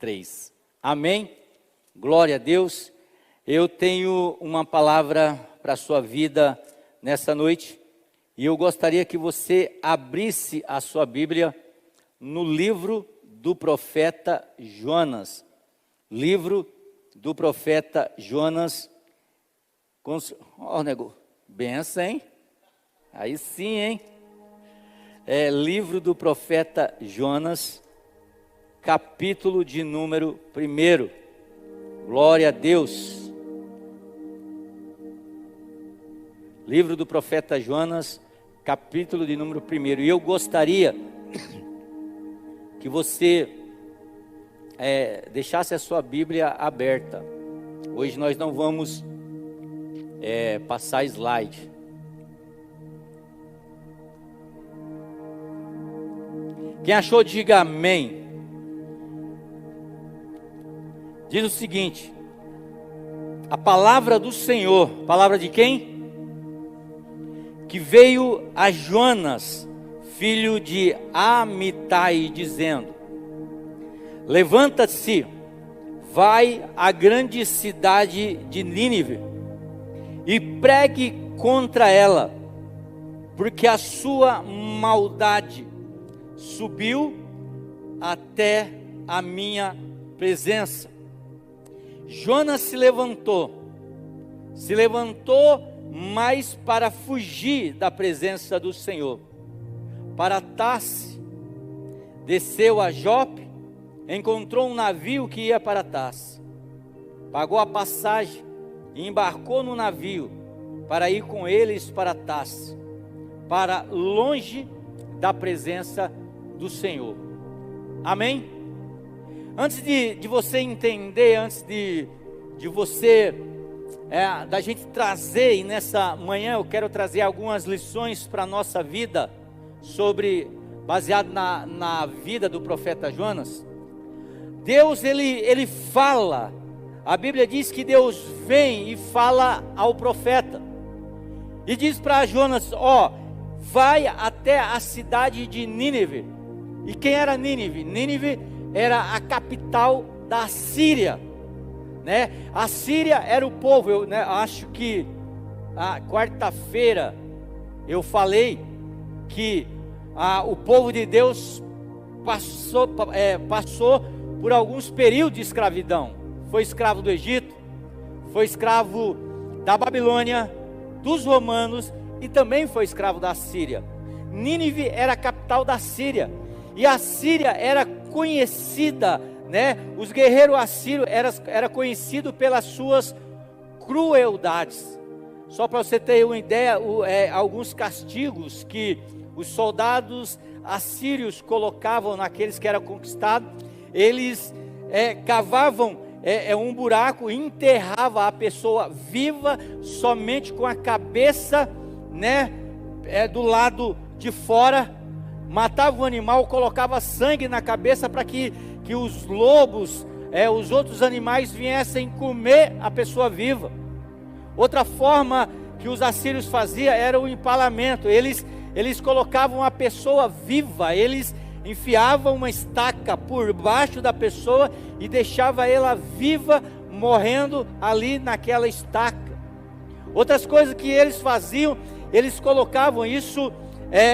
3. Amém? Glória a Deus. Eu tenho uma palavra para a sua vida nessa noite. E eu gostaria que você abrisse a sua Bíblia no livro do profeta Jonas. Livro do profeta Jonas. Ó, nego, benção, hein? Aí sim, hein? Livro do profeta Jonas, capítulo de número 1. Glória a Deus. Livro do profeta Jonas, capítulo de número 1. E eu gostaria que você deixasse a sua Bíblia aberta. Hoje nós não vamos passar slide. Quem achou, diga amém. Diz o seguinte: a palavra do Senhor, palavra de quem? Que veio a Jonas, filho de Amitai, dizendo: levanta-se, vai à grande cidade de Nínive e pregue contra ela, porque a sua maldade subiu até a minha presença. Jonas se levantou, mas para fugir da presença do Senhor. Para Tarse, desceu a Jope, encontrou um navio que ia para Tarse, pagou a passagem e embarcou no navio para ir com eles para Tarse, para longe da presença do Senhor. Amém? Antes de você entender, antes de você, da gente trazer, e nessa manhã eu quero trazer algumas lições para a nossa vida, baseado na vida do profeta Jonas. Deus, ele fala, a Bíblia diz que Deus vem e fala ao profeta, e diz para Jonas: vai até a cidade de Nínive. E quem era Nínive? Nínive era a capital da Síria, né? A Síria era o povo. Eu acho que a quarta-feira eu falei que o povo de Deus passou por alguns períodos de escravidão. Foi escravo do Egito, foi escravo da Babilônia, dos romanos, e também foi escravo da Síria. Nínive era a capital da Síria, e a Síria era conhecida, né? Os guerreiros assírios era conhecido pelas suas crueldades. Só para você ter uma ideia, alguns castigos que os soldados assírios colocavam naqueles que eram conquistados, eles cavavam um buraco e enterrava a pessoa viva somente com a cabeça, né, do lado de fora. Matava o animal, colocava sangue na cabeça para que os lobos, os outros animais viessem comer a pessoa viva. Outra forma que os assírios faziam era o empalamento. Eles colocavam a pessoa viva, eles enfiavam uma estaca por baixo da pessoa e deixava ela viva, morrendo ali naquela estaca. Outras coisas que eles faziam, eles colocavam isso,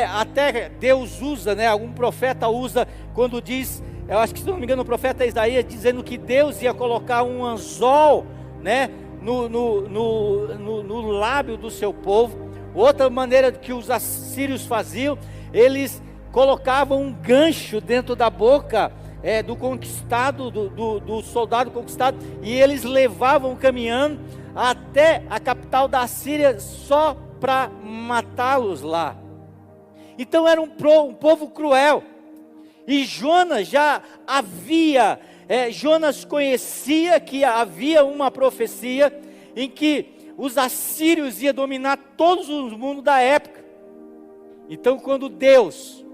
até Deus usa, né? Algum profeta usa, quando diz, eu acho que, se não me engano, o profeta Isaías, dizendo que Deus ia colocar um anzol, né, no lábio do seu povo. Outra maneira que os assírios faziam, eles colocavam um gancho dentro da boca do conquistado, do soldado conquistado, e eles levavam caminhando até a capital da Síria só para matá-los lá. Então era um povo cruel. E Jonas já havia, Jonas conhecia que havia uma profecia em que os assírios iam dominar todos os mundos da época. Então, quando Deus,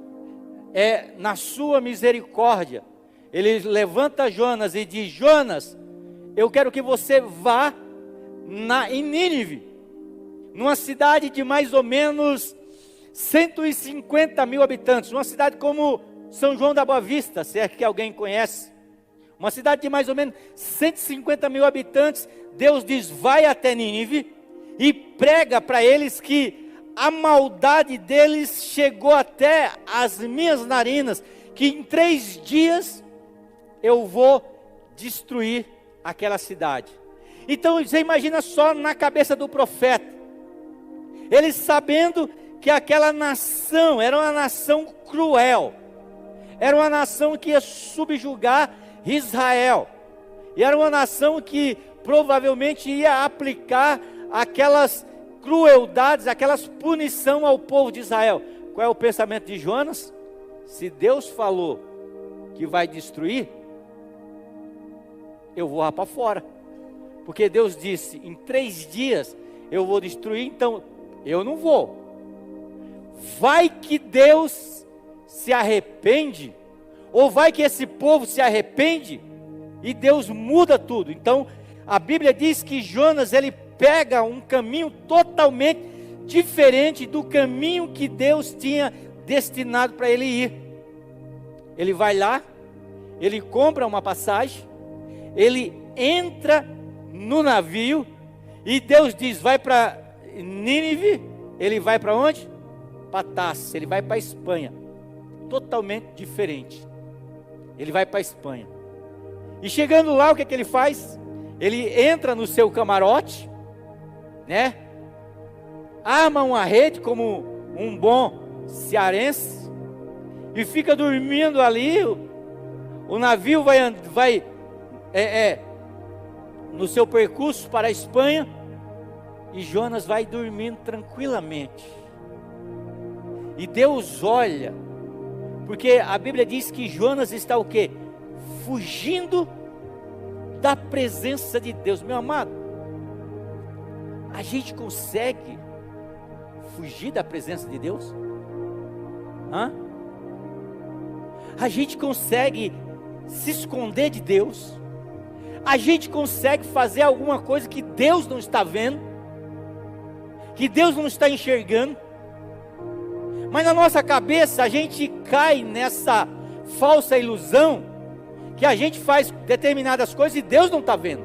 na sua misericórdia, ele levanta Jonas e diz: Jonas, eu quero que você vá em Nínive, numa cidade de mais ou menos 150 mil habitantes, uma cidade como São João da Boa Vista, se é que alguém conhece, uma cidade de mais ou menos 150 mil habitantes. Deus diz: vai até Nínive e prega para eles que a maldade deles chegou até as minhas narinas, que em 3 dias eu vou destruir aquela cidade. Então você imagina só na cabeça do profeta, ele sabendo que aquela nação era uma nação cruel, era uma nação que ia subjugar Israel, e era uma nação que provavelmente ia aplicar aquelas crueldades, aquelas punições ao povo de Israel. Qual é o pensamento de Jonas? Se Deus falou que vai destruir, eu vou lá para fora, porque Deus disse: em 3 dias eu vou destruir, então eu não vou. Vai que Deus se arrepende, ou vai que esse povo se arrepende e Deus muda tudo. Então a Bíblia diz que Jonas, ele pega um caminho totalmente diferente do caminho que Deus tinha destinado para ele ir. Ele vai lá, ele compra uma passagem, ele entra no navio, e Deus diz: vai para Nínive. Ele vai para onde? Para Tarsis, ele vai para a Espanha, totalmente diferente. Ele vai para a Espanha, e chegando lá, o que ele faz? Ele entra no seu camarote, né? Arma uma rede como um bom cearense, e fica dormindo ali. O navio vai no seu percurso para a Espanha, e Jonas vai dormindo tranquilamente. E Deus olha, porque a Bíblia diz que Jonas está o quê? Fugindo da presença de Deus. Meu amado, a gente consegue fugir da presença de Deus? A gente consegue se esconder de Deus? A gente consegue fazer alguma coisa que Deus não está vendo, que Deus não está enxergando? Mas na nossa cabeça a gente cai nessa falsa ilusão que a gente faz determinadas coisas e Deus não está vendo.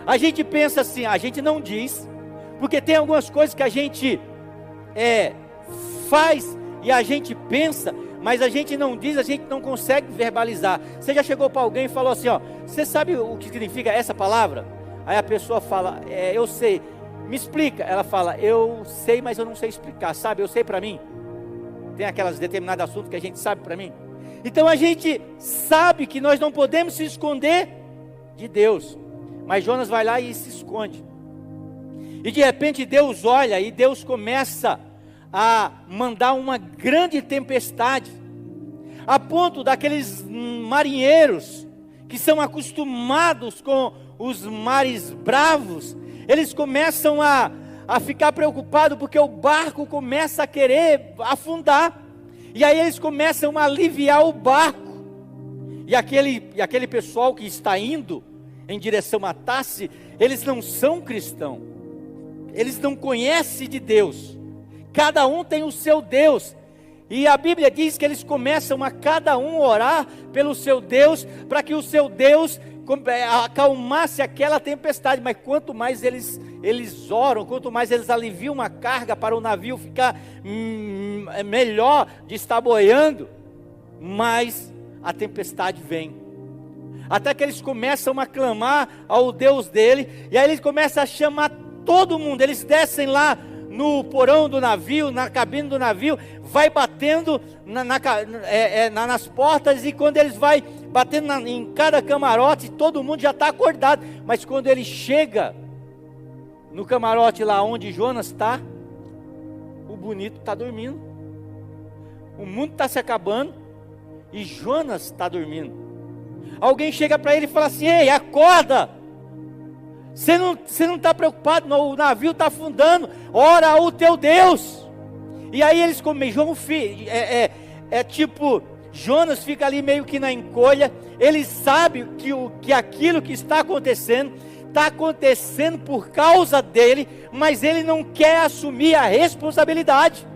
A gente pensa assim, a gente não diz, porque tem algumas coisas que a gente faz e a gente pensa, mas a gente não diz, a gente não consegue verbalizar. Você já chegou para alguém e falou assim: ó, você sabe o que significa essa palavra? Aí a pessoa fala: eu sei. Me explica. Ela fala: eu sei, mas eu não sei explicar, sabe? Eu sei para mim. Tem aquelas determinados assuntos que a gente sabe para mim. Então a gente sabe que nós não podemos se esconder de Deus, mas Jonas vai lá e se esconde. E de repente Deus olha, e Deus começa a mandar uma grande tempestade, a ponto daqueles marinheiros que são acostumados com os mares bravos, eles começam a ficar preocupados, porque o barco começa a querer afundar, e aí eles começam a aliviar o barco, e aquele pessoal que está indo em direção a Tarsis, eles não são cristãos, eles não conhecem de Deus, cada um tem o seu Deus, e a Bíblia diz que eles começam a cada um orar pelo seu Deus, para que o seu Deus acalmasse aquela tempestade. Mas quanto mais eles oram, quanto mais eles aliviam uma carga para o navio ficar melhor de estar boiando, mais a tempestade vem, até que eles começam a clamar ao Deus dele, e aí eles começam a chamar todo mundo. Eles descem lá no porão do navio, na cabine do navio, vai batendo nas portas, e quando eles vai batendo em cada camarote, todo mundo já está acordado, mas quando ele chega no camarote lá onde Jonas está, o bonito está dormindo, o mundo está se acabando, e Jonas está dormindo. Alguém chega para ele e fala assim: ei, acorda, você não está preocupado, o navio está afundando, ora ao teu Deus. E aí eles comem, Jonas fica ali meio que na encolha. Ele sabe que aquilo que está acontecendo por causa dele, mas ele não quer assumir a responsabilidade.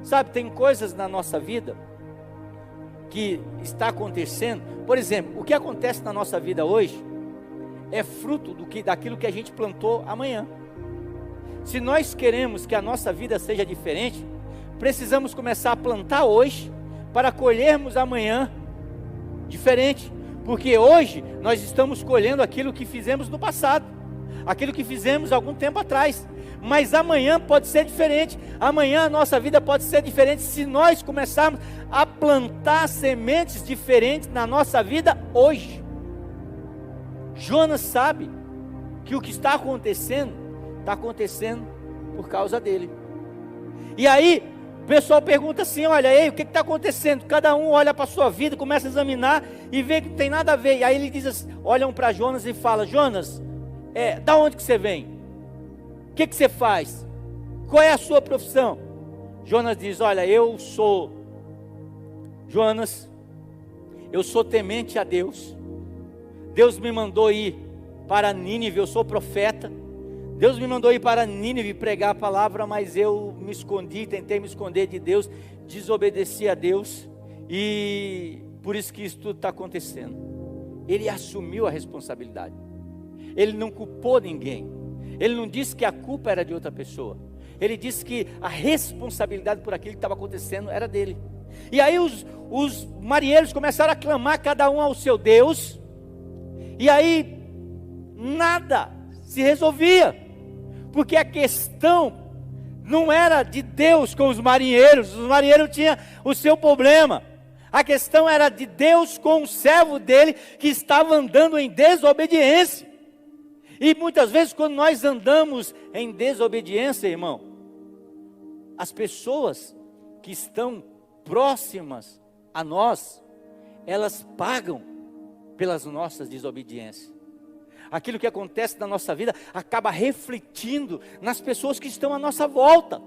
Sabe, tem coisas na nossa vida que está acontecendo Por exemplo, o que acontece na nossa vida hoje é fruto daquilo que a gente plantou amanhã. Se nós queremos que a nossa vida seja diferente, precisamos começar a plantar hoje, para colhermos amanhã diferente, porque hoje nós estamos colhendo aquilo que fizemos no passado, aquilo que fizemos algum tempo atrás, mas amanhã pode ser diferente. Amanhã a nossa vida pode ser diferente, se nós começarmos a plantar sementes diferentes na nossa vida hoje. Jonas sabe que o que está acontecendo por causa dele. E aí o pessoal pergunta assim: olha aí, o que está acontecendo? Cada um olha para a sua vida, começa a examinar e vê que não tem nada a ver. E aí ele diz assim, olham para Jonas e falam: Jonas, da onde que você vem? O que você faz? Qual é a sua profissão? Jonas diz: olha, eu sou Jonas, eu sou temente a Deus. Deus me mandou ir para Nínive, eu sou profeta. Deus me mandou ir para Nínive pregar a palavra, mas eu me escondi, tentei me esconder de Deus, desobedeci a Deus, e por isso que isso tudo está acontecendo. Ele assumiu a responsabilidade, ele não culpou ninguém, ele não disse que a culpa era de outra pessoa, ele disse que a responsabilidade por aquilo que estava acontecendo era dele. E aí os marinheiros começaram a clamar, cada um ao seu Deus, e aí nada se resolvia, porque a questão não era de Deus com os marinheiros tinham o seu problema, a questão era de Deus com o servo dele, que estava andando em desobediência. E muitas vezes quando nós andamos em desobediência, irmão, as pessoas que estão próximas a nós, elas pagam pelas nossas desobediências. Aquilo que acontece na nossa vida acaba refletindo nas pessoas que estão à nossa volta.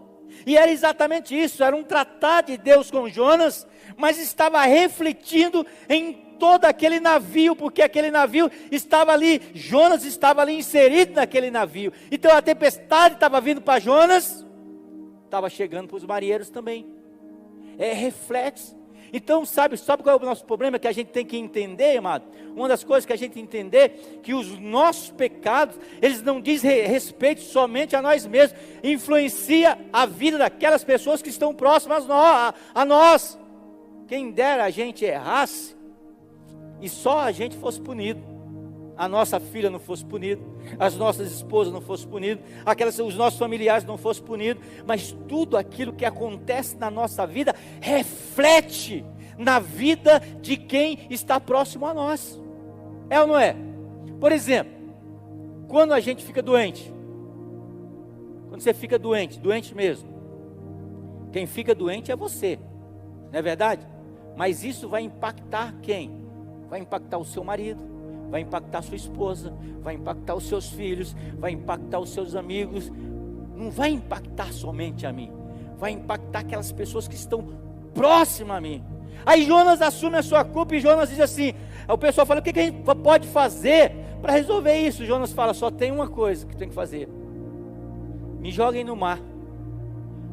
E era exatamente isso, era um tratado de Deus com Jonas, mas estava refletindo em todo aquele navio, porque aquele navio estava ali, Jonas estava ali inserido naquele navio. Então a tempestade estava vindo para Jonas, estava chegando para os marinheiros também. Reflete. Então sabe qual é o nosso problema? Que a gente tem que entender, amado. Uma das coisas que a gente tem que entender, que os nossos pecados, eles não dizem respeito somente a nós mesmos, influencia a vida daquelas pessoas que estão próximas a nós. Quem dera a gente errasse e só a gente fosse punido, a nossa filha não fosse punida, as nossas esposas não fossem punidas, os nossos familiares não fossem punidos, mas tudo aquilo que acontece na nossa vida reflete na vida de quem está próximo a nós. É ou não é? Por exemplo, quando a gente fica doente, quando você fica doente mesmo, quem fica doente é você, não é verdade? Mas isso vai impactar quem? Vai impactar o seu marido, vai impactar a sua esposa, vai impactar os seus filhos, vai impactar os seus amigos. Não vai impactar somente a mim, vai impactar aquelas pessoas que estão próximas a mim. Aí Jonas assume a sua culpa e Jonas diz assim, o pessoal fala: o que a gente pode fazer para resolver isso? Jonas fala: só tem uma coisa que tem que fazer: me joguem no mar,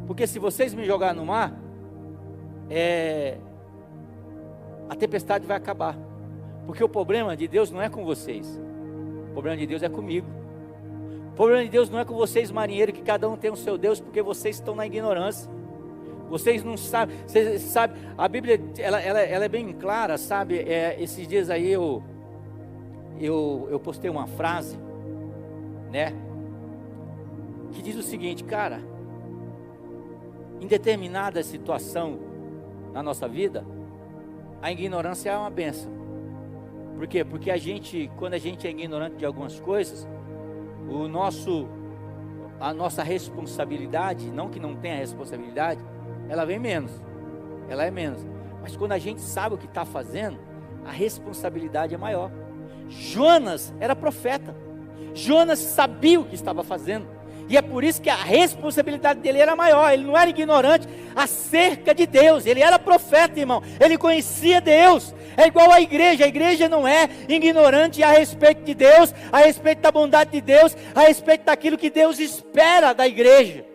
porque se vocês me jogarem no mar, a tempestade vai acabar. Porque o problema de Deus não é com vocês, o problema de Deus é comigo. O problema de Deus não é com vocês, marinheiros, que cada um tem o seu Deus, porque vocês estão na ignorância. Vocês não sabem, vocês sabem, a Bíblia ela é bem clara, sabe? Esses dias aí eu postei uma frase, né? Que diz o seguinte: cara, em determinada situação na nossa vida, a ignorância é uma bênção. Por quê? Porque quando a gente é ignorante de algumas coisas, a nossa responsabilidade, não que não tenha responsabilidade, ela vem menos, ela é menos. Mas quando a gente sabe o que está fazendo, a responsabilidade é maior. Jonas era profeta, Jonas sabia o que estava fazendo, e é por isso que a responsabilidade dele era maior. Ele não era ignorante acerca de Deus, ele era profeta, irmão, ele conhecia Deus. É igual a igreja não é ignorante a respeito de Deus, a respeito da bondade de Deus, a respeito daquilo que Deus espera da igreja.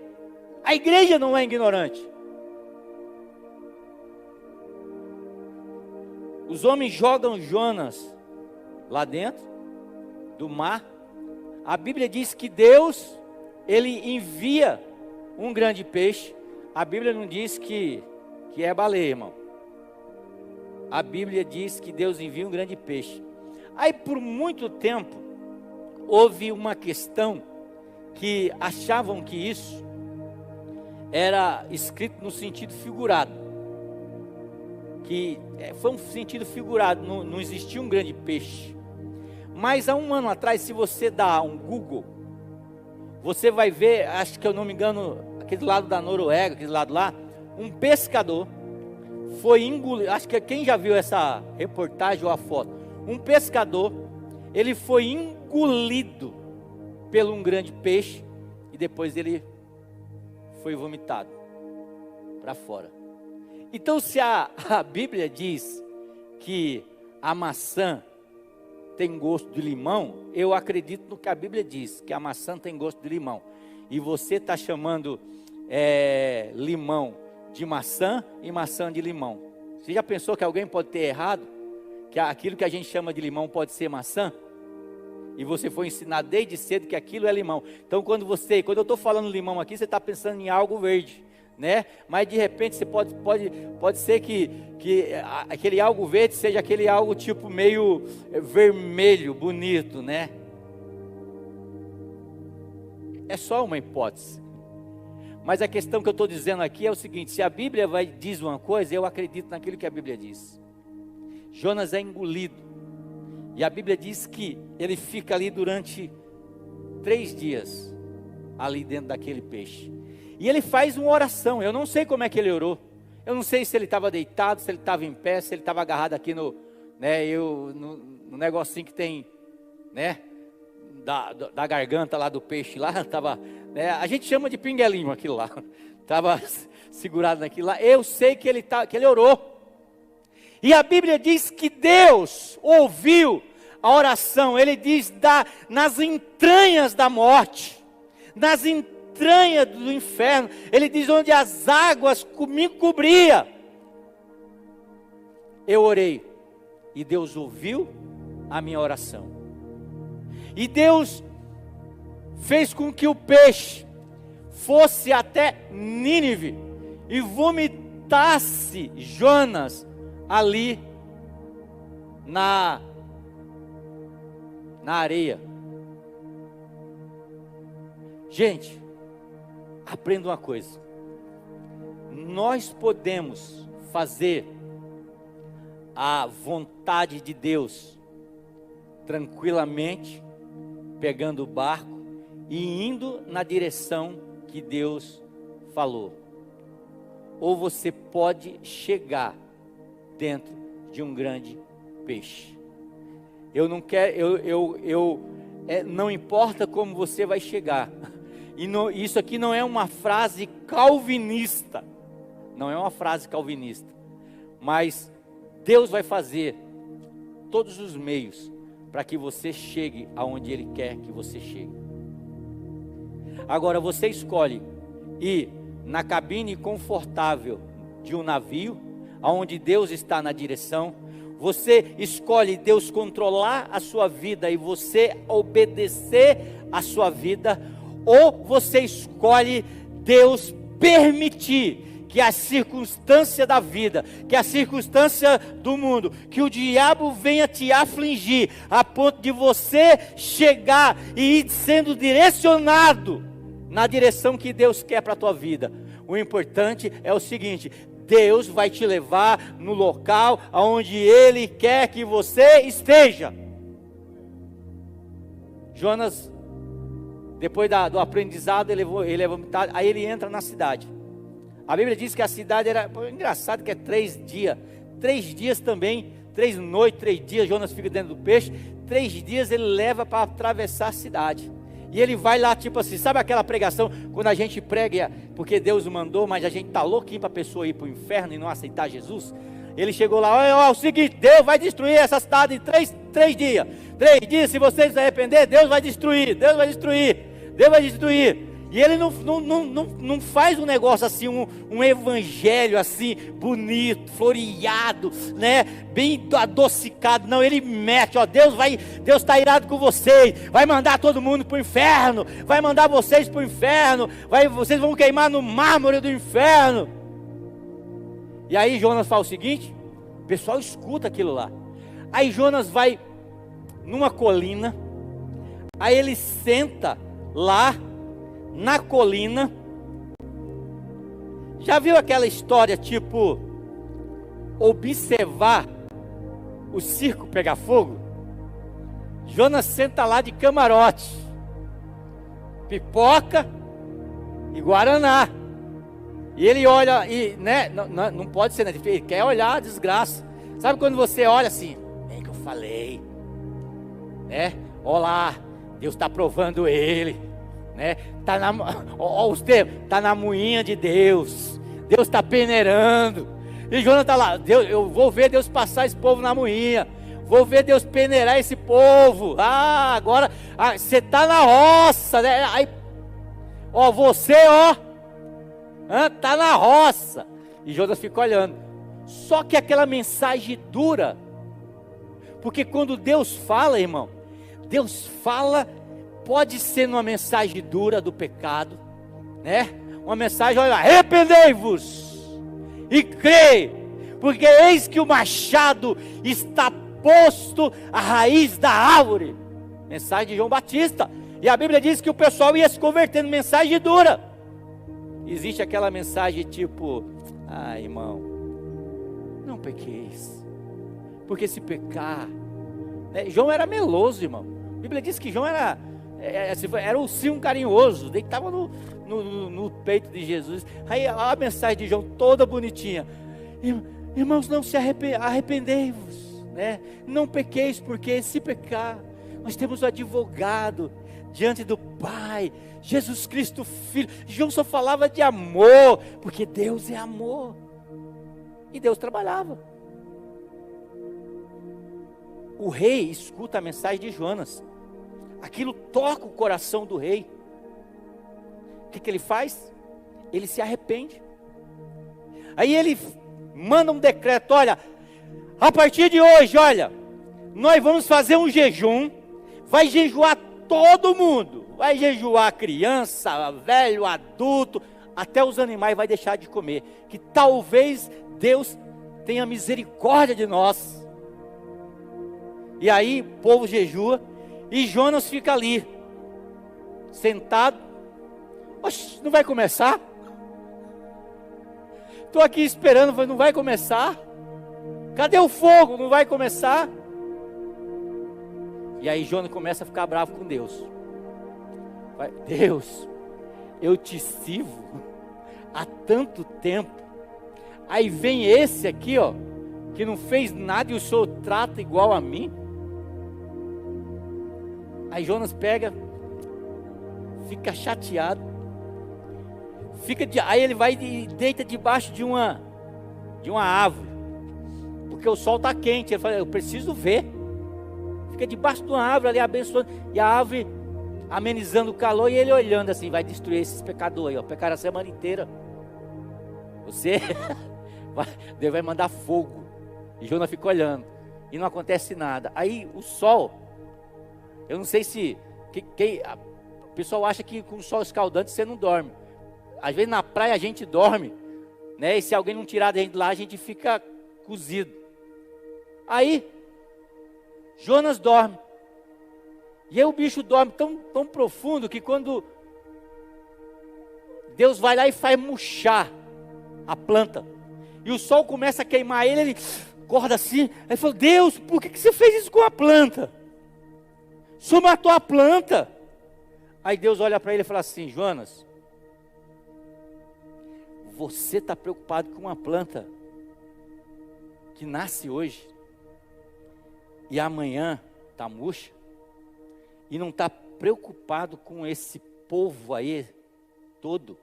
A igreja não é ignorante. Os homens jogam Jonas lá dentro do mar. A Bíblia diz que Deus, ele envia um grande peixe. A Bíblia não diz que é baleia, irmão. A Bíblia diz que Deus envia um grande peixe. Aí por muito tempo houve uma questão que achavam que isso era escrito no sentido figurado, que foi um sentido figurado, não existia um grande peixe. Mas há um ano atrás, se você dá um Google, você vai ver, acho que eu não me engano, aquele lado da Noruega, aquele lado lá, um pescador foi engolido. Acho que quem já viu essa reportagem ou a foto, um pescador, ele foi engolido por um grande peixe e depois ele foi vomitado para fora. Então, se a Bíblia diz que a maçã tem gosto de limão, eu acredito no que a Bíblia diz, que a maçã tem gosto de limão. E você está chamando limão de maçã e maçã de limão. Você já pensou que alguém pode ter errado? Que aquilo que a gente chama de limão pode ser maçã? E você foi ensinado desde cedo que aquilo é limão. Então quando eu estou falando limão aqui, você está pensando em algo verde, né? Mas de repente você pode ser que aquele algo verde seja aquele algo tipo meio vermelho, bonito, né? É só uma hipótese. Mas a questão que eu estou dizendo aqui é o seguinte: se a Bíblia diz uma coisa, eu acredito naquilo que a Bíblia diz. Jonas é engolido. E a Bíblia diz que ele fica ali durante 3 dias, ali dentro daquele peixe. E ele faz uma oração. Eu não sei como é que ele orou. Eu não sei se ele estava deitado, se ele estava em pé, se ele estava agarrado aqui no negocinho que tem, né, da garganta lá do peixe lá, tava, né, a gente chama de pinguelinho aquilo lá. Estava segurado naquilo lá. Eu sei que ele orou. E a Bíblia diz que Deus ouviu a oração. Ele diz nas entranhas da morte, nas entranhas do inferno. Ele diz: onde as águas me cobria, eu orei, e Deus ouviu a minha oração. E Deus fez com que o peixe fosse até Nínive e vomitasse Jonas ali na areia. Gente, aprenda uma coisa: nós podemos fazer a vontade de Deus tranquilamente, pegando o barco e indo na direção que Deus falou. Ou você pode chegar dentro de um grande peixe. Não importa como você vai chegar. Isso aqui não é uma frase calvinista. Não é uma frase calvinista. Mas Deus vai fazer todos os meios para que você chegue aonde Ele quer que você chegue. Agora você escolhe ir na cabine confortável de um navio, aonde Deus está na direção. Você escolhe Deus controlar a sua vida e você obedecer a sua vida, ou você escolhe Deus permitir que a circunstância da vida, que a circunstância do mundo, que o diabo venha te afligir, a ponto de você chegar e ir sendo direcionado na direção que Deus quer para a tua vida. O importante é o seguinte: Deus vai te levar no local aonde Ele quer que você esteja. Jonas, depois do aprendizado, ele é vomitado, aí ele entra na cidade. A Bíblia diz que a cidade era, engraçado que é 3 dias, 3 dias também, 3 noites, 3 dias, Jonas fica dentro do peixe, 3 dias ele leva para atravessar a cidade. E ele vai lá, tipo assim, sabe aquela pregação, quando a gente prega, porque Deus mandou, mas a gente está louquinho para a pessoa ir para o inferno e não aceitar Jesus? Ele chegou lá: olha, é o seguinte, Deus vai destruir essa cidade em 3 dias. 3 dias, se vocês se arrepender, Deus vai destruir, Deus vai destruir, Deus vai destruir. E ele não faz um negócio assim, um evangelho assim, bonito, floreado, né? Bem adocicado. Não, ele mete, ó, Deus está irado com vocês, vai mandar todo mundo para o inferno, vai mandar vocês para o inferno, vocês vão queimar no mármore do inferno. E aí Jonas fala o seguinte, o pessoal escuta aquilo lá. Aí Jonas vai numa colina, aí ele senta lá na colina. Já viu aquela história tipo observar o circo pegar fogo? Jonas senta lá de camarote, pipoca e guaraná, e ele olha e, né, não pode ser, né? Ele quer olhar a desgraça. Sabe quando você olha assim, bem que eu falei, né? Olha lá, Deus está provando ele, né? Olha os termos, está na moinha de Deus, Deus está peneirando. E Jonas está lá, eu vou ver Deus passar esse povo na moinha, vou ver Deus peneirar esse povo. Agora você está na roça, né? Aí, ó, você, ó, está na roça. E Jonas fica olhando. Só que aquela mensagem dura, porque quando Deus fala, irmão, Deus fala, pode ser numa mensagem dura do pecado, né? Uma mensagem, olha, arrependei-vos e crê, porque eis que o machado está posto à raiz da árvore. Mensagem de João Batista. E a Bíblia diz que o pessoal ia se convertendo, mensagem dura. Existe aquela mensagem tipo, irmão, não pequeis, porque se pecar, né? João era meloso, irmão. A Bíblia diz que João era o ursinho carinhoso, deitava no peito de Jesus. Aí a mensagem de João toda bonitinha, irmãos, não se arrependei-vos, né? Não pequeis, porque se pecar, nós temos um advogado diante do Pai, Jesus Cristo Filho. João só falava de amor, porque Deus é amor, e Deus trabalhava. O rei escuta a mensagem de Jonas, aquilo toca o coração do rei. O que ele faz? Ele se arrepende. Aí ele manda um decreto, olha, a partir de hoje, olha, nós vamos fazer um jejum, vai jejuar todo mundo, vai jejuar criança, velho, adulto, até os animais vai deixar de comer, que talvez Deus tenha misericórdia de nós. E aí o povo jejua, e Jonas fica ali, sentado. Oxe, não vai começar? Estou aqui esperando, não vai começar? Cadê o fogo? Não vai começar? E aí Jonas começa a ficar bravo com Deus. Deus, eu te sirvo há tanto tempo, aí vem esse aqui, ó, que não fez nada e o Senhor trata igual a mim. Aí Jonas pega, fica chateado, aí ele vai e deita debaixo de uma árvore, porque o sol está quente. Ele fala, eu preciso ver. Fica debaixo de uma árvore ali abençoando, e a árvore amenizando o calor, e ele olhando assim, vai destruir esses pecadores aí, ó, pecaram a semana inteira. Deus vai mandar fogo. E Jonas fica olhando, e não acontece nada. Aí o sol, eu não sei se o pessoal acha que com o sol escaldante você não dorme. Às vezes na praia a gente dorme, né? E se alguém não tirar da gente lá, a gente fica cozido. Aí Jonas dorme. E aí o bicho dorme tão profundo que quando Deus vai lá e faz murchar a planta, e o sol começa a queimar ele acorda assim. Aí ele falou, Deus, por que você fez isso com a planta? O Senhor matou a planta. Aí Deus olha para ele e fala assim, Jonas, você está preocupado com uma planta que nasce hoje e amanhã está murcha, e não está preocupado com esse povo aí todo,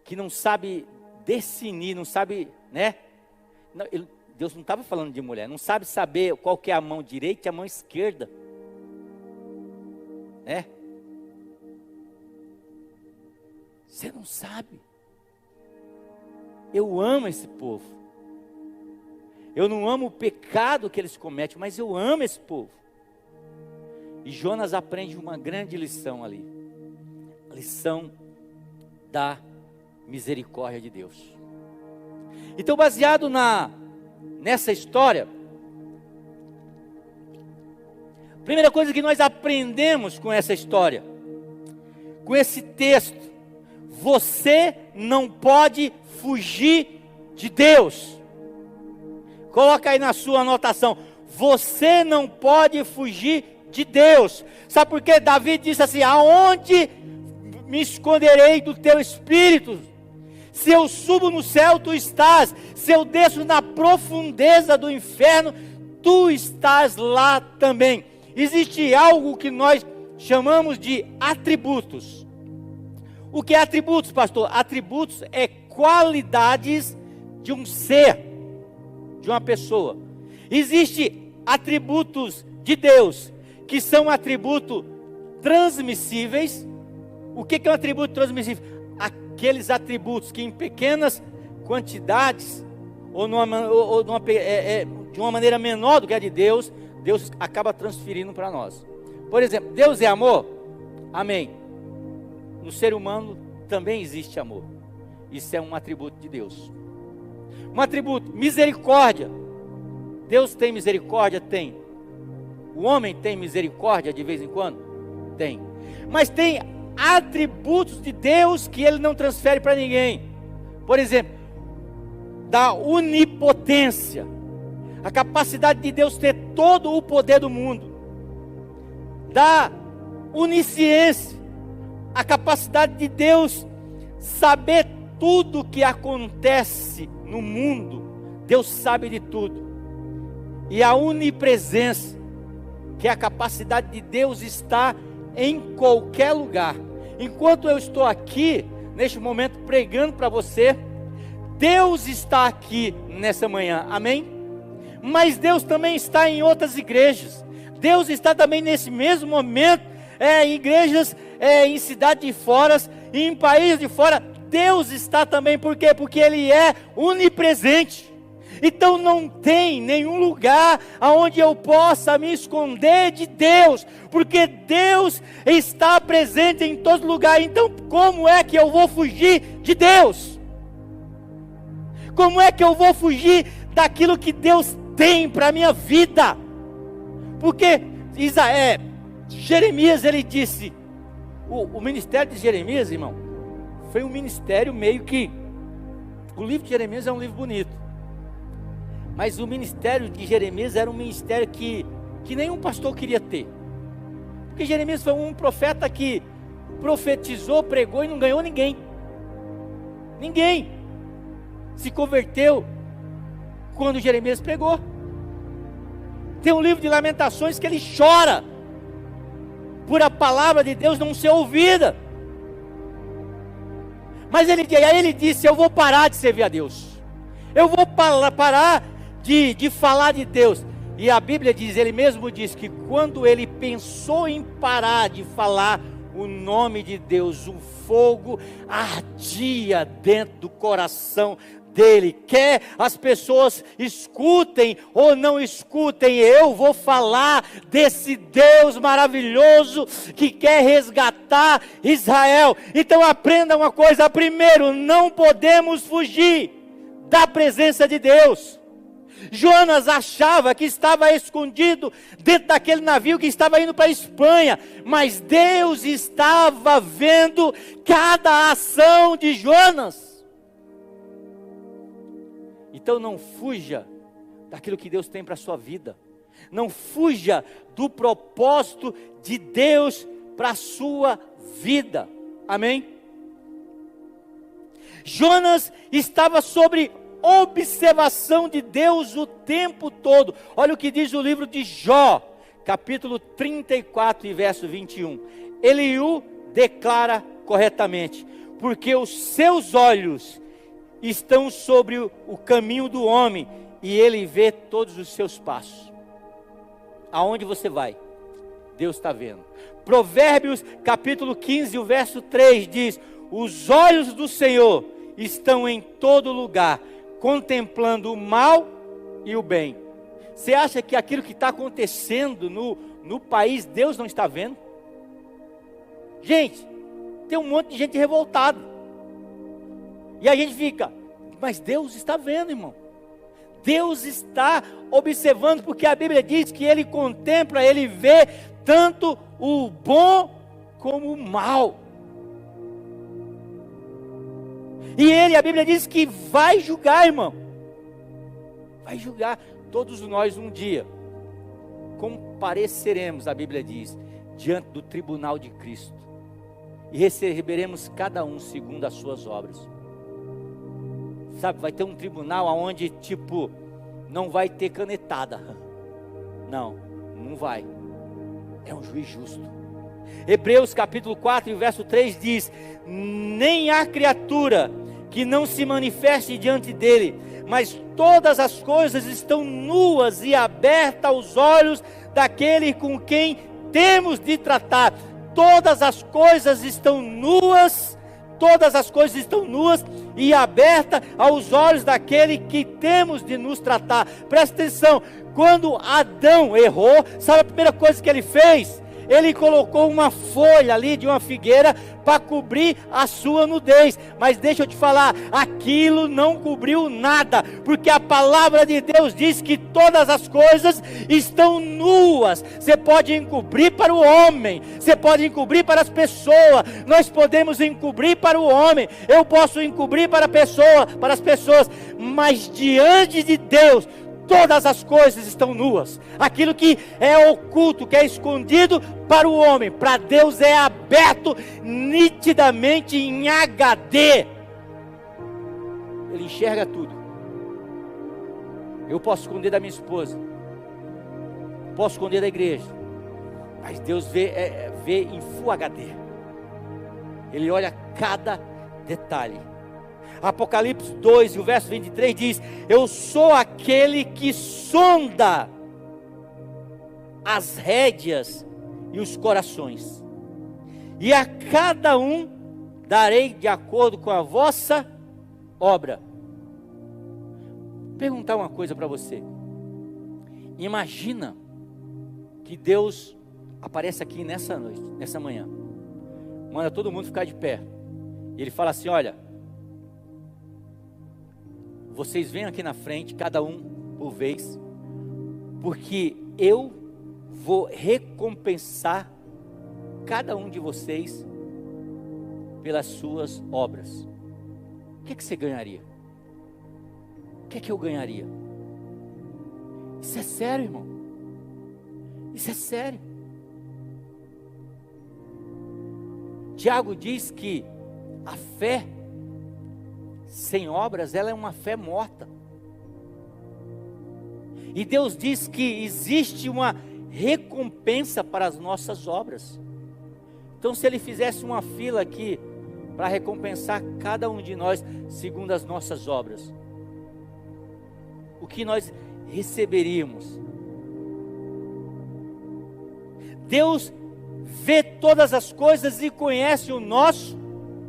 que não sabe discernir, não sabe, né? Deus não estava falando de mulher, não sabe saber qual que é a mão direita e a mão esquerda, né? Você não sabe. Eu amo esse povo. Eu não amo o pecado que eles cometem, mas eu amo esse povo. E Jonas aprende uma grande lição ali. A lição da misericórdia de Deus. Então, baseado nessa história, a primeira coisa que nós aprendemos com essa história, com esse texto: você não pode fugir de Deus. Coloca aí na sua anotação: você não pode fugir de Deus. Sabe por quê? Davi disse assim: aonde me esconderei do teu espírito? Se eu subo no céu, tu estás. Se eu desço na profundeza do inferno, tu estás lá também. Existe algo que nós chamamos de atributos. O que é atributos, pastor? Atributos é qualidades de um ser, de uma pessoa. Existem atributos de Deus, que são atributos transmissíveis. O que é um atributo transmissível? Aqueles atributos que em pequenas quantidades, ou de uma maneira menor do que a de Deus, Deus acaba transferindo para nós. Por exemplo, Deus é amor? Amém. No ser humano também existe amor. Isso é um atributo de Deus. Um atributo, misericórdia. Deus tem misericórdia? Tem. O homem tem misericórdia de vez em quando? Tem. Mas tem atributos de Deus que Ele não transfere para ninguém. Por exemplo, da onipotência, a capacidade de Deus ter todo o poder do mundo. Da onisciência, a capacidade de Deus saber tudo o que acontece no mundo. Deus sabe de tudo. E a onipresença, que é a capacidade de Deus estar em qualquer lugar. Enquanto eu estou aqui, neste momento, pregando para você, Deus está aqui nessa manhã, amém? Mas Deus também está em outras igrejas. Deus está também nesse mesmo momento, em igrejas, em cidades de fora, em países de fora. Deus está também, por quê? Porque Ele é onipresente. Então não tem nenhum lugar aonde eu possa me esconder de Deus, porque Deus está presente em todo lugar. Então como é que eu vou fugir de Deus? Como é que eu vou fugir daquilo que Deus tem para a minha vida? Porque Jeremias, ele disse, o ministério de Jeremias, irmão, foi um ministério meio que, o livro de Jeremias é um livro bonito, mas o ministério de Jeremias era um ministério que nenhum pastor queria ter. Porque Jeremias foi um profeta que profetizou, pregou e não ganhou ninguém. Ninguém se converteu quando Jeremias pregou. Tem um livro de Lamentações que ele chora por a palavra de Deus não ser ouvida. Mas aí ele disse: eu vou parar de servir a Deus. Eu vou parar de falar de Deus. E a Bíblia diz, ele mesmo diz que quando ele pensou em parar de falar o nome de Deus, um fogo ardia dentro do coração dele. Quer as pessoas escutem ou não escutem, eu vou falar desse Deus maravilhoso que quer resgatar Israel. Então aprenda uma coisa: primeiro, não podemos fugir da presença de Deus. Jonas achava que estava escondido dentro daquele navio que estava indo para a Espanha, mas Deus estava vendo cada ação de Jonas. Então não fuja daquilo que Deus tem para a sua vida. Não fuja do propósito de Deus para a sua vida. Amém? Jonas estava sobre observação de Deus o tempo todo. Olha o que diz o livro de Jó, capítulo 34 e verso 21. Ele o declara corretamente: porque os seus olhos estão sobre o caminho do homem, e ele vê todos os seus passos. Aonde você vai, Deus está vendo. Provérbios capítulo 15, o verso 3 diz: os olhos do Senhor estão em todo lugar, contemplando o mal e o bem. Você acha que aquilo que está acontecendo no país, Deus não está vendo? Gente, tem um monte de gente revoltada. E a gente fica, mas Deus está vendo, irmão. Deus está observando, porque a Bíblia diz que Ele contempla, Ele vê tanto o bom como o mal. E a Bíblia diz que vai julgar, irmão. Vai julgar. Todos nós um dia compareceremos, a Bíblia diz, diante do tribunal de Cristo. E receberemos cada um segundo as suas obras. Sabe, vai ter um tribunal onde, tipo, não vai ter canetada. Não vai. É um juiz justo. Hebreus capítulo 4 e verso 3 diz: nem há criatura que não se manifeste diante dele, mas todas as coisas estão nuas e abertas aos olhos daquele com quem temos de tratar. Todas as coisas estão nuas, e abertas aos olhos daquele que temos de nos tratar. Presta atenção, quando Adão errou, sabe a primeira coisa que ele fez? Ele colocou uma folha ali de uma figueira para cobrir a sua nudez. Mas deixa eu te falar, aquilo não cobriu nada, porque a palavra de Deus diz que todas as coisas estão nuas. Você pode encobrir para o homem, você pode encobrir para as pessoas, nós podemos encobrir para o homem, eu posso encobrir para as pessoas, mas diante de Deus, todas as coisas estão nuas. Aquilo que é oculto, que é escondido para o homem, para Deus é aberto nitidamente em HD. Ele enxerga tudo. Eu posso esconder da minha esposa, posso esconder da igreja, mas Deus vê em Full HD. Ele olha cada detalhe. Apocalipse 2, o verso 23 diz: eu sou aquele que sonda as rédeas e os corações, e a cada um darei de acordo com a vossa obra. Vou perguntar uma coisa para você. Imagina que Deus aparece aqui nessa noite, nessa manhã, manda todo mundo ficar de pé, e Ele fala assim: olha, vocês venham aqui na frente, cada um por vez, porque eu vou recompensar cada um de vocês pelas suas obras. O que você ganharia? O que eu ganharia? Isso é sério, irmão. Isso é sério. Tiago diz que a fé sem obras, ela é uma fé morta. E Deus diz que existe uma recompensa para as nossas obras. Então, se Ele fizesse uma fila aqui para recompensar cada um de nós segundo as nossas obras, o que nós receberíamos? Deus vê todas as coisas e conhece o nosso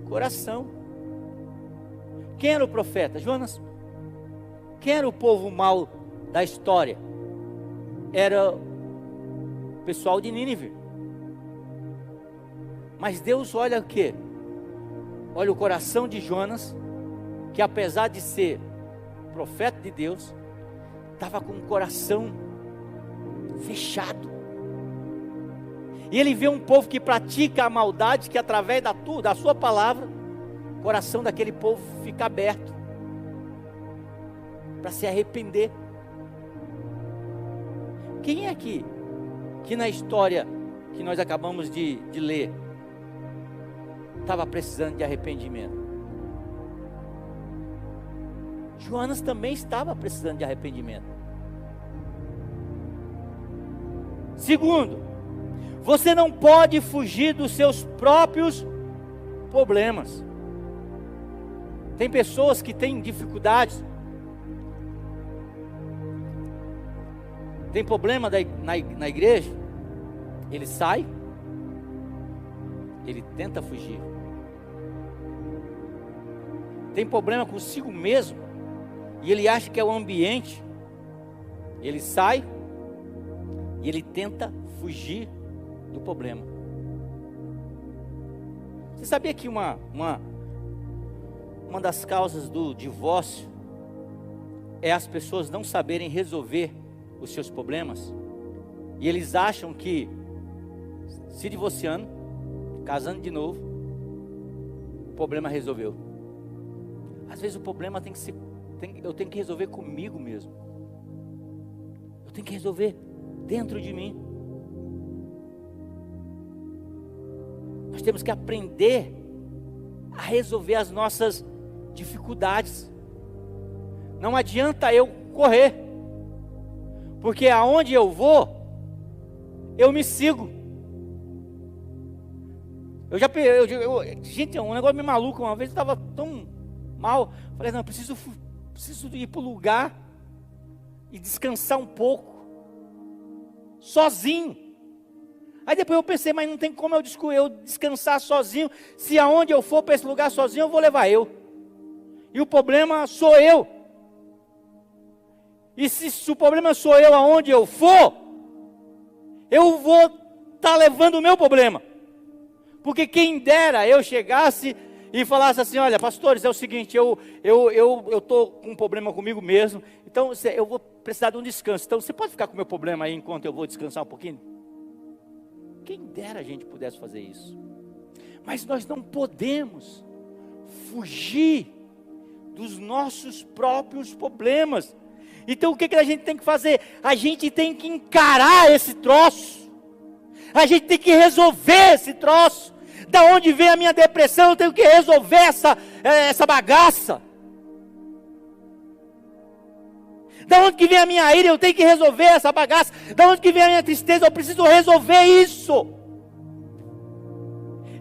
coração. Quem era o profeta? Jonas. Quem era o povo mau da história? Era o pessoal de Nínive. Mas Deus olha o quê? Olha o coração de Jonas, que apesar de ser profeta de Deus, estava com o coração fechado. E ele vê um povo que pratica a maldade, que através da sua palavra, o coração daquele povo fica aberto para se arrepender. Quem é aqui que na história que nós acabamos de ler estava precisando de arrependimento? Jonas também estava precisando de arrependimento. Segundo, você não pode fugir dos seus próprios problemas. Tem pessoas que têm dificuldades, tem problema na igreja, ele sai, ele tenta fugir, tem problema consigo mesmo, e ele acha que é o ambiente, ele sai e ele tenta fugir do problema. Você sabia que uma das causas do divórcio é as pessoas não saberem resolver os seus problemas? E eles acham que se divorciando, casando de novo, o problema resolveu. Às vezes o problema eu tenho que resolver comigo mesmo. Eu tenho que resolver dentro de mim. Nós temos que aprender a resolver as nossas dificuldades. Não adianta eu correr, porque aonde eu vou, eu me sigo. Gente, um negócio meio maluco. Uma vez eu estava tão mal, falei, não, eu preciso ir para o lugar e descansar um pouco, sozinho. Aí depois eu pensei, mas não tem como eu descansar sozinho, se aonde eu for para esse lugar sozinho, eu vou levar eu. E o problema sou eu. E se o problema sou eu aonde eu for, eu vou estar levando o meu problema. Porque quem dera eu chegasse e falasse assim, olha, pastores, é o seguinte, eu estou com um problema comigo mesmo, então eu vou precisar de um descanso. Então você pode ficar com o meu problema aí enquanto eu vou descansar um pouquinho? Quem dera a gente pudesse fazer isso. Mas nós não podemos fugir dos nossos próprios problemas. Então o que a gente tem que fazer? A gente tem que encarar esse troço. A gente tem que resolver esse troço. Da onde vem a minha depressão, eu tenho que resolver essa bagaça. Da onde que vem a minha ira, eu tenho que resolver essa bagaça. Da onde que vem a minha tristeza, eu preciso resolver isso.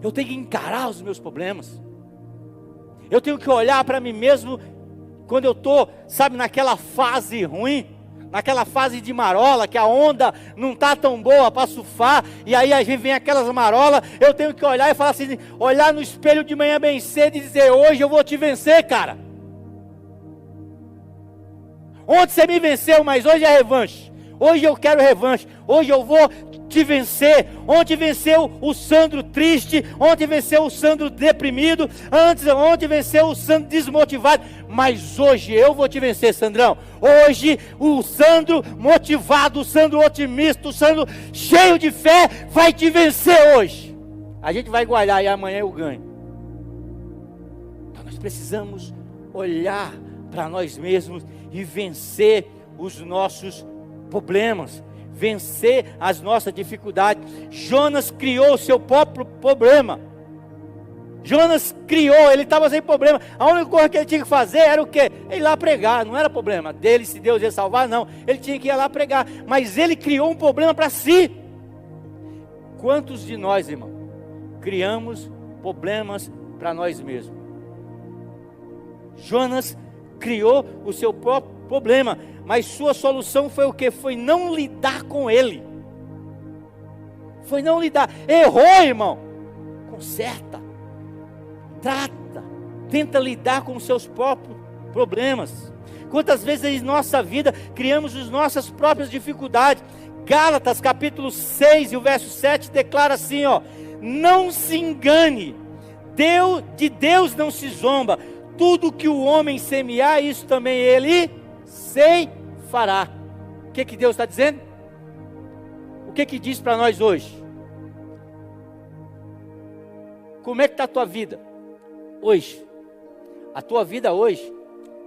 Eu tenho que encarar os meus problemas. Eu tenho que olhar para mim mesmo quando eu estou, sabe, naquela fase ruim, naquela fase de marola, que a onda não está tão boa para surfar, e aí a gente vem aquelas marolas, eu tenho que olhar e falar assim, olhar no espelho de manhã bem cedo e dizer, hoje eu vou te vencer, cara. Ontem você me venceu, mas hoje é revanche. Hoje eu quero revanche. Hoje eu vou te vencer. Ontem venceu o Sandro triste. Ontem venceu o Sandro deprimido. Ontem venceu o Sandro desmotivado. Mas hoje eu vou te vencer, Sandrão. Hoje o Sandro motivado, o Sandro otimista, o Sandro cheio de fé vai te vencer hoje. A gente vai guardar e amanhã eu ganho. Então nós precisamos olhar para nós mesmos e vencer os nossos problemas, vencer as nossas dificuldades. Jonas criou o seu próprio problema. Jonas criou, ele estava sem problema. A única coisa que ele tinha que fazer era o quê? Ir lá pregar, não era problema dele se Deus ia salvar, não. Ele tinha que ir lá pregar, mas ele criou um problema para si. Quantos de nós, irmão, criamos problemas para nós mesmos? Jonas criou o seu próprio problema, mas sua solução foi o que? Foi não lidar com ele. Foi não lidar. Errou, irmão, conserta, trata, tenta lidar com os seus próprios problemas. Quantas vezes em nossa vida criamos as nossas próprias dificuldades? Gálatas capítulo 6 e o verso 7 declara assim, ó: não se engane, de Deus não se zomba. Tudo que o homem semear, isso também ele fará. O que Deus está dizendo? O que diz para nós hoje? Como é que está a tua vida hoje? A tua vida hoje,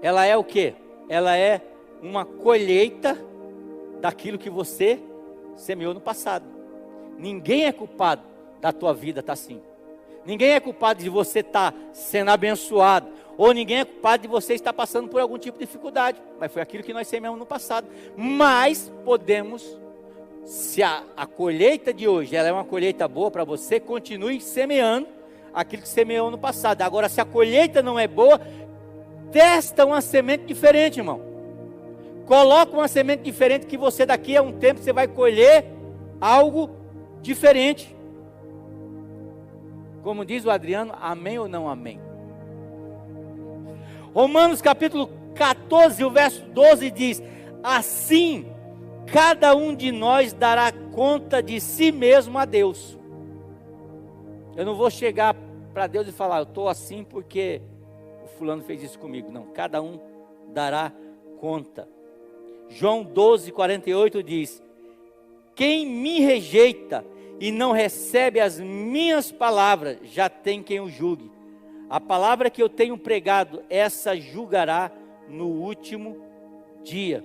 ela é o quê? Ela é uma colheita daquilo que você semeou no passado. Ninguém é culpado da tua vida estar assim. Ninguém é culpado de você estar sendo abençoado, ou ninguém é culpado de você estar passando por algum tipo de dificuldade, mas foi aquilo que nós semeamos no passado. Mas podemos, se a colheita de hoje ela é uma colheita boa para você, continue semeando aquilo que semeou no passado. Agora, se a colheita não é boa, testa uma semente diferente, irmão. Coloca uma semente diferente, que você daqui a um tempo você vai colher algo diferente. Como diz o Adriano, amém ou não amém? Romanos capítulo 14, o verso 12 diz: assim, cada um de nós dará conta de si mesmo a Deus. Eu não vou chegar para Deus e falar, eu estou assim porque o fulano fez isso comigo. Não, cada um dará conta. João 12, 48 diz: quem me rejeita e não recebe as minhas palavras, já tem quem o julgue. A palavra que eu tenho pregado, essa julgará no último dia.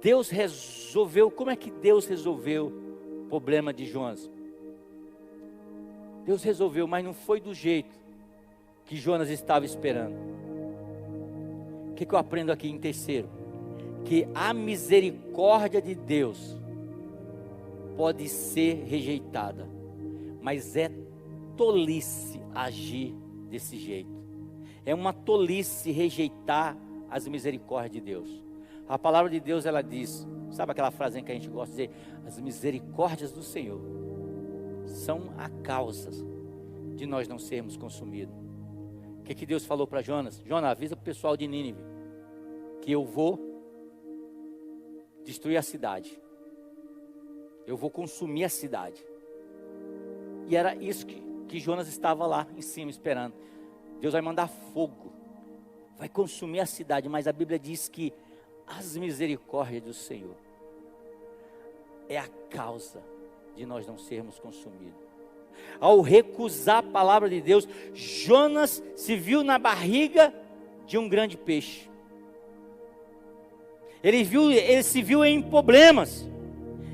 Deus resolveu. Como é que Deus resolveu o problema de Jonas? Deus resolveu, mas não foi do jeito que Jonas estava esperando. O que eu aprendo aqui em terceiro? Que a misericórdia de Deus pode ser rejeitada, mas é tolice agir desse jeito. É uma tolice rejeitar as misericórdias de Deus. A palavra de Deus, ela diz, sabe aquela frase que a gente gosta de dizer? As misericórdias do Senhor são a causa de nós não sermos consumidos. O que Deus falou para Jonas? Jonas, avisa para o pessoal de Nínive que eu vou destruir a cidade. Eu vou consumir a cidade. E era isso que Jonas estava lá em cima esperando. Deus vai mandar fogo, vai consumir a cidade. Mas a Bíblia diz que as misericórdias do Senhor é a causa de nós não sermos consumidos. Ao recusar a palavra de Deus, Jonas se viu na barriga de um grande peixe. Ele se viu em problemas.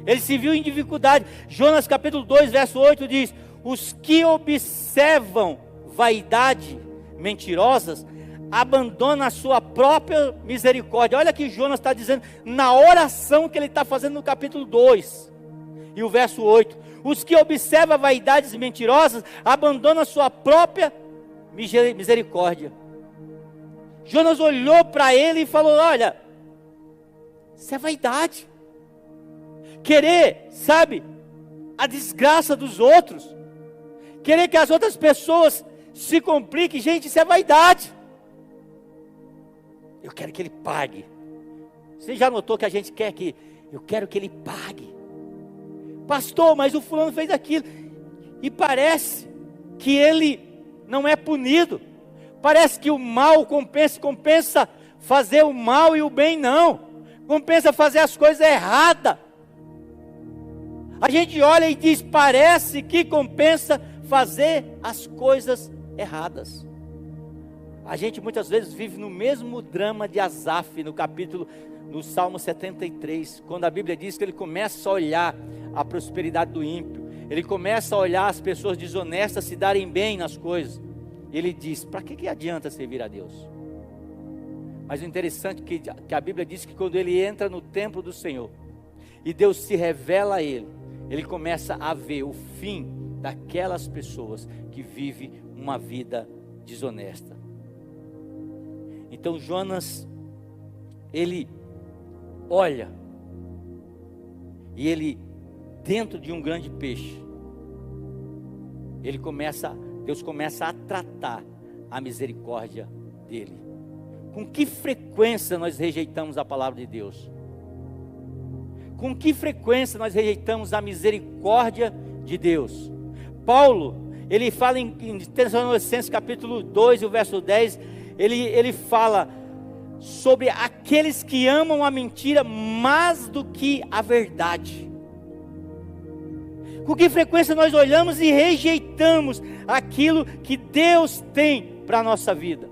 Ele se viu em dificuldade. Jonas capítulo 2, verso 8 diz: os que observam vaidade mentirosas abandonam a sua própria misericórdia. Olha que Jonas está dizendo na oração que ele está fazendo no capítulo 2 e o verso 8: os que observam vaidades mentirosas abandonam a sua própria misericórdia. Jonas olhou para ele e falou: olha, isso é vaidade. Querer, sabe, a desgraça dos outros. Querer que as outras pessoas se compliquem. Gente, isso é vaidade. Eu quero que ele pague. Você já notou que a gente quer que... eu quero que ele pague. Pastor, mas o fulano fez aquilo. E parece que ele não é punido. Parece que o mal compensa fazer o mal e o bem não. Compensa fazer as coisas erradas. A gente olha e diz, parece que compensa fazer as coisas erradas. A gente muitas vezes vive no mesmo drama de Asaf, no Salmo 73, quando a Bíblia diz que ele começa a olhar a prosperidade do ímpio, ele começa a olhar as pessoas desonestas se darem bem nas coisas, ele diz, para que adianta servir a Deus? Mas o interessante é que a Bíblia diz que quando ele entra no templo do Senhor, e Deus se revela a ele começa a ver o fim daquelas pessoas que vivem uma vida desonesta. Então Jonas, ele olha, e ele, dentro de um grande peixe, Deus começa a tratar a misericórdia dele. Com que frequência nós rejeitamos a palavra de Deus? Com que frequência nós rejeitamos a misericórdia de Deus? Paulo, ele fala em Tessalonicenses capítulo 2, o verso 10, ele fala sobre aqueles que amam a mentira mais do que a verdade. Com que frequência nós olhamos e rejeitamos aquilo que Deus tem para a nossa vida?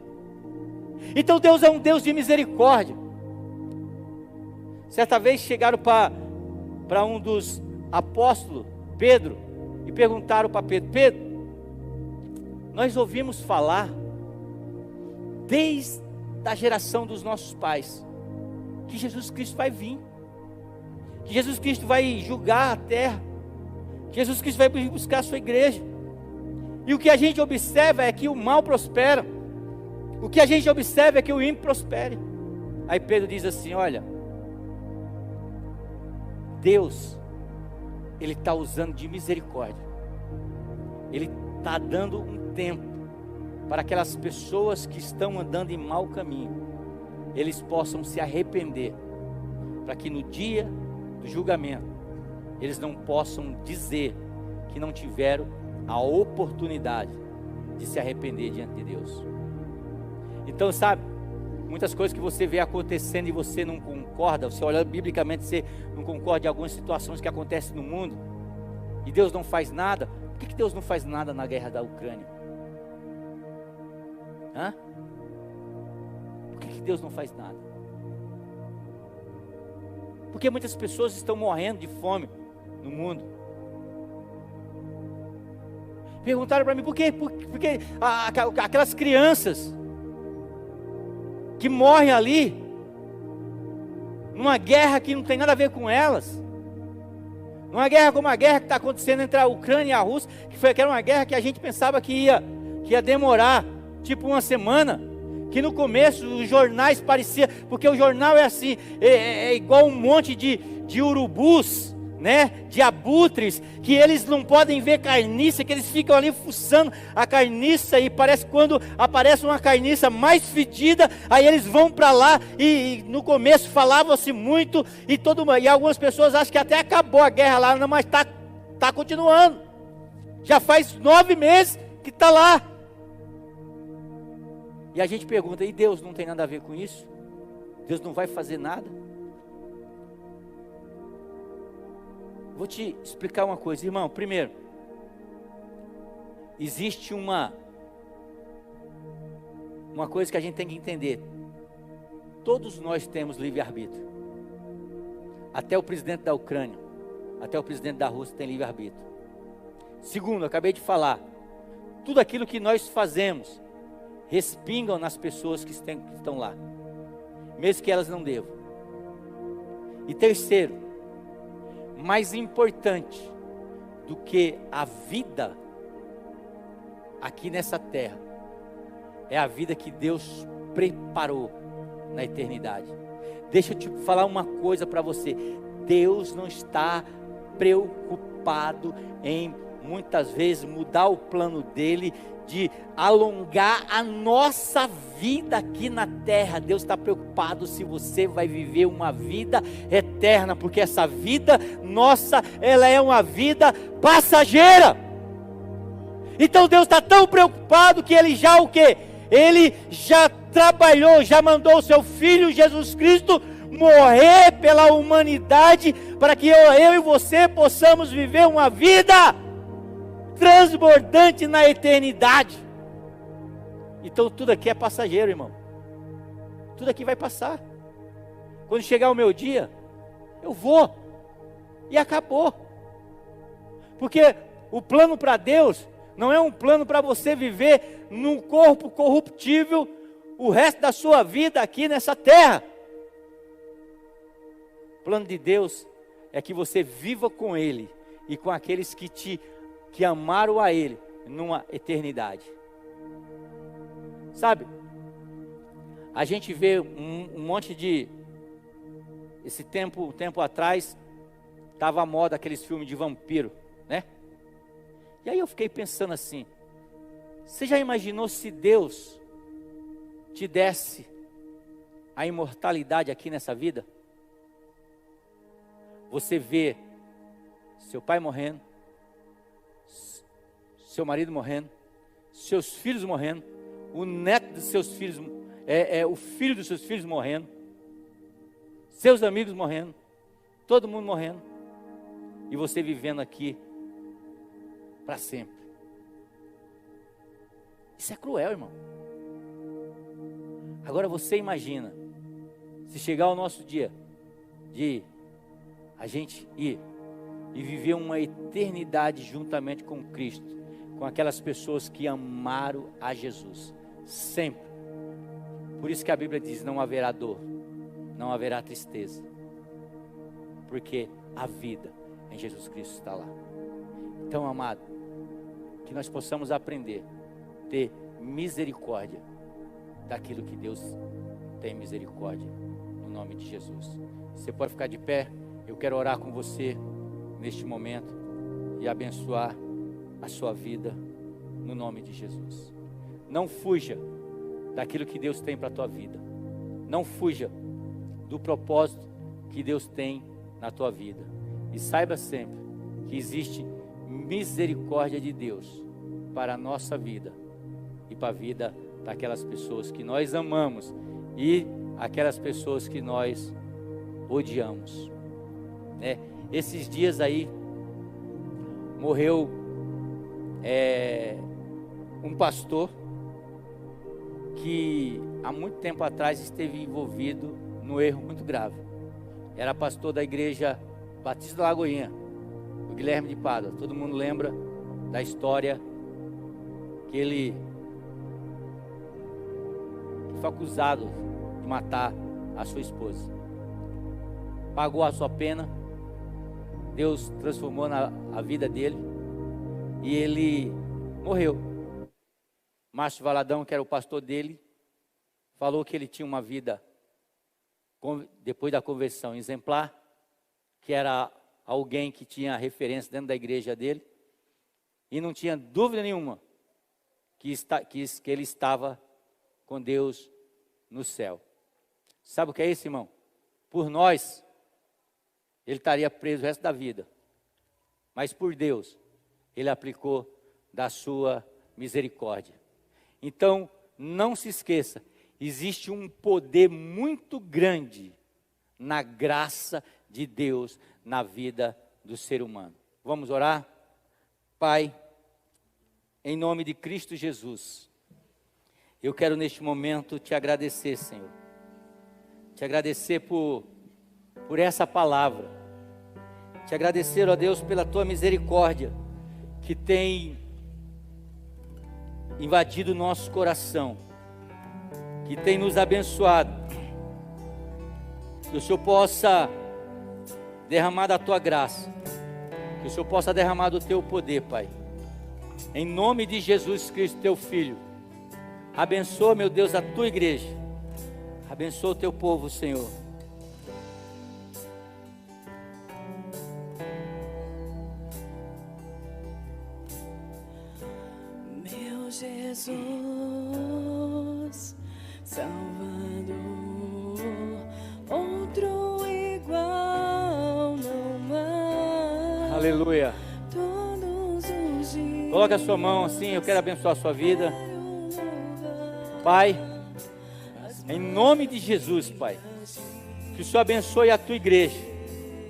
Então Deus é um Deus de misericórdia. Certa vez chegaram para um dos apóstolos, Pedro, e perguntaram para Pedro: Pedro, nós ouvimos falar desde a geração dos nossos pais que Jesus Cristo vai vir, que Jesus Cristo vai julgar a terra, que Jesus Cristo vai buscar a sua igreja, e o que a gente observa é que o mal prospera, o que a gente observa é que o ímpio prospere. Aí Pedro diz assim: olha, Deus, Ele está usando de misericórdia, Ele está dando um tempo para aquelas pessoas que estão andando em mau caminho, eles possam se arrepender, para que no dia do julgamento, eles não possam dizer que não tiveram a oportunidade de se arrepender diante de Deus. Então, sabe, muitas coisas que você vê acontecendo e você não concorda, você olha biblicamente, você não concorda em algumas situações que acontecem no mundo, e Deus não faz nada. Por que Deus não faz nada na guerra da Ucrânia? Por que Deus não faz nada? Porque muitas pessoas estão morrendo de fome no mundo. Perguntaram para mim, por quê? Porque aquelas crianças que morrem ali, numa guerra que não tem nada a ver com elas, numa guerra como a guerra que está acontecendo entre a Ucrânia e a Rússia, que era uma guerra que a gente pensava que ia demorar tipo uma semana, que no começo os jornais pareciam, porque o jornal é assim, é igual um monte de urubus, né, de abutres, que eles não podem ver carniça, que eles ficam ali fuçando a carniça, e parece quando aparece uma carniça mais fedida, aí eles vão para lá, e no começo falava-se muito, e algumas pessoas acham que até acabou a guerra lá, não, mas está continuando, já faz 9 meses que está lá, e a gente pergunta, e Deus não tem nada a ver com isso? Deus não vai fazer nada? Vou te explicar uma coisa, irmão. Primeiro, existe uma coisa que a gente tem que entender. Todos nós temos livre-arbítrio. Até o presidente da Ucrânia, até o presidente da Rússia tem livre-arbítrio. Segundo, acabei de falar, tudo aquilo que nós fazemos respingam nas pessoas que estão lá, mesmo que elas não devam. E terceiro, mais importante do que a vida aqui nessa terra, é a vida que Deus preparou na eternidade. Deixa eu te falar uma coisa para você, Deus não está preocupado em muitas vezes mudar o plano dele, de alongar a nossa vida aqui na terra. Deus está preocupado se você vai viver uma vida eterna, porque essa vida nossa, ela é uma vida passageira. Então Deus está tão preocupado que Ele já o quê? Ele já trabalhou, já mandou o seu Filho Jesus Cristo morrer pela humanidade, para que eu e você possamos viver uma vida transbordante na eternidade. Então tudo aqui é passageiro, irmão. Tudo aqui vai passar. Quando chegar o meu dia, eu vou, e acabou. Porque o plano para Deus não é um plano para você viver num corpo corruptível o resto da sua vida aqui nessa terra. O plano de Deus é que você viva com Ele e com aqueles que amaram a Ele numa eternidade. Sabe, a gente vê um monte de... um tempo atrás, estava à moda aqueles filmes de vampiro, né? E aí eu fiquei pensando assim, você já imaginou se Deus te desse a imortalidade aqui nessa vida? Você vê seu pai morrendo, seu marido morrendo, seus filhos morrendo, o neto dos seus filhos, o filho dos seus filhos morrendo, seus amigos morrendo, todo mundo morrendo, e você vivendo aqui para sempre. Isso é cruel, irmão. Agora você imagina, se chegar o nosso dia de a gente ir e viver uma eternidade juntamente com Cristo, com aquelas pessoas que amaram a Jesus, sempre. Por isso que a Bíblia diz, não haverá dor, não haverá tristeza, porque a vida em Jesus Cristo está lá. Então, amado, que nós possamos aprender a ter misericórdia daquilo que Deus tem misericórdia, no nome de Jesus. Você pode ficar de pé, eu quero orar com você neste momento e abençoar a sua vida no nome de Jesus. não fuja daquilo que Deus tem para a tua vida. Não fuja do propósito que Deus tem na tua vida. E saiba sempre que existe misericórdia de Deus para a nossa vida e para a vida daquelas pessoas que nós amamos e aquelas pessoas que nós odiamos, né? Esses dias aí morreu um pastor que há muito tempo atrás esteve envolvido num erro muito grave. Era pastor da igreja Batista da Lagoinha, o Guilherme de Pádua. Todo mundo lembra da história que ele foi acusado de matar a sua esposa. Pagou a sua pena, Deus transformou a vida dele e ele morreu. Márcio Valadão, que era o pastor dele, falou que ele tinha uma vida, depois da conversão, exemplar, que era alguém que tinha referência dentro da igreja dele, e não tinha dúvida nenhuma que ele estava com Deus no céu. Sabe o que é isso, irmão? Por nós, ele estaria preso o resto da vida, mas por Deus, ele aplicou da sua misericórdia. Então, não se esqueça, existe um poder muito grande na graça de Deus na vida do ser humano. Vamos orar? Pai, em nome de Cristo Jesus, eu quero neste momento te agradecer, Senhor. Te agradecer por essa palavra. Te agradecer, ó Deus, pela tua misericórdia que tem invadido o nosso coração, que tem nos abençoado. Que o Senhor possa derramar da tua graça, que o Senhor possa derramar do teu poder, Pai. Em nome de Jesus Cristo, teu Filho. Abençoa, meu Deus, a tua igreja. Abençoa o teu povo, Senhor. Meu Jesus, Salvador, outro igual não há. Aleluia. Todos os dias. Coloque a sua mão assim, eu quero abençoar a sua vida. Pai, em nome de Jesus, Pai, que o Senhor abençoe a tua igreja,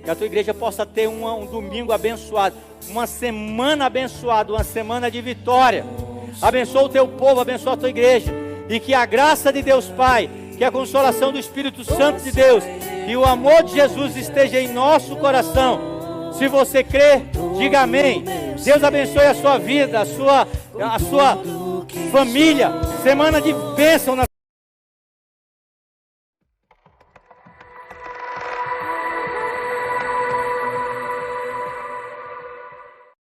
que a tua igreja possa ter um domingo abençoado, uma semana abençoada, uma semana de vitória. Abençoa o teu povo, abençoa a tua igreja, e que a graça de Deus Pai, que a consolação do Espírito Santo de Deus e o amor de Jesus esteja em nosso coração. Se você crê, diga amém. Deus abençoe a sua vida, a sua família. Semana de bênção na